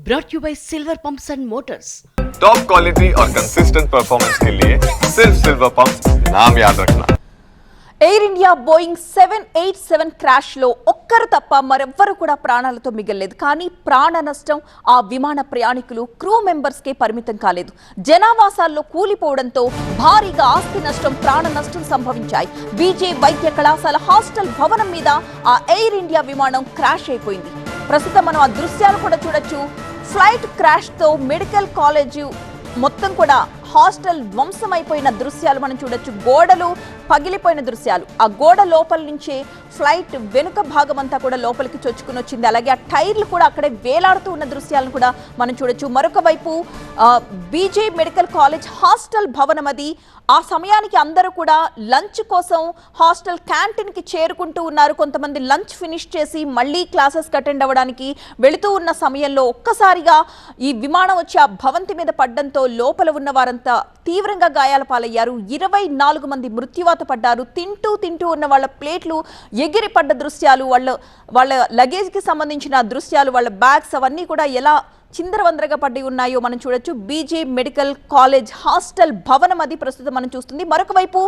brought you by Silver Pumps and Motors. Top quality और consistent performance के लिए सिर्फ सिल्वर पंप्स नाम याद रखना। ఎయిర్ ఇండియా బోయింగ్ 787 క్రాష్ లో ఒక్కరు తప్ప మరెవ్వరు కూడా ప్రాణాలతో మిగలలేదు. కానీ ప్రాణ నష్టం ఆ విమాన ప్రయాణికులు క్రూ మెంబర్స్ కే పరిమితం కాలేదు. జనావాసాల్లో కూలిపోవడంతో భారీగా ఆస్తి నష్టం, ప్రాణ నష్టం సంభవించాయి. బీజే వైద్య కళాశాల హాస్టల్ భవనం మీద ఆ ఎయిర్ ఇండియా విమానం క్రాష్ అయిపోయింది. ప్రస్తుతం మనం ఆ దృశ్యాలు కూడా చూడొచ్చు. ఫ్లైట్ క్రాష్ తో మెడికల్ కాలేజ్ మొత్తం కూడా హాస్టల్ ధ్వంసమైపోయిన దృశ్యాలు మనం చూడొచ్చు. గోడలు పగిలిపోయిన దృశ్యాలు, ఆ గోడ లోపల నుంచే ఫ్లైట్ వెనుక భాగం అంతా కూడా లోపలికి చొచ్చుకుని వచ్చింది. అలాగే ఆ టైర్లు కూడా అక్కడే వేలాడుతూ ఉన్న దృశ్యాలను కూడా మనం చూడొచ్చు. మరొక వైపు బీజే మెడికల్ కాలేజ్ హాస్టల్ భవనం అది. ఆ సమయానికి అందరూ కూడా లంచ్ కోసం హాస్టల్ క్యాంటీన్కి చేరుకుంటూ ఉన్నారు. కొంతమంది లంచ్ ఫినిష్ చేసి మళ్ళీ క్లాసెస్కి అటెండ్ అవ్వడానికి వెళుతూ ఉన్న సమయంలో ఒక్కసారిగా ఈ విమానం వచ్చి ఆ భవంతి మీద పడ్డంతో లోపల ఉన్న వారంతా తీవ్రంగా గాయాల పాలయ్యారు. 24 మంది మృత్యువాత పడ్డారు. తింటూ ఉన్న వాళ్ళ ప్లేట్లు ఎగిరి పడ్డ దృశ్యాలు, వాళ్ళ లగేజ్కి సంబంధించిన దృశ్యాలు, వాళ్ళ బ్యాగ్స్ అవన్నీ కూడా ఎలా చిందరవందరగా పడి ఉన్నాయో మనం చూడొచ్చు. బీజే మెడికల్ కాలేజ్ హాస్టల్ భవనం అది ప్రస్తుతం మనం చూస్తుంది. మరొక వైపు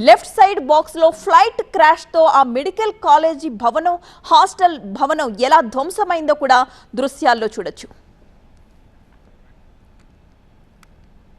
లెఫ్ట్ సైడ్ బాక్స్ లో ఫ్లైట్ క్రాష్ తో ఆ మెడికల్ కాలేజీ భవనం, హాస్టల్ భవనం ఎలా ధ్వంసమైందో కూడా దృశ్యాల్లో చూడొచ్చు.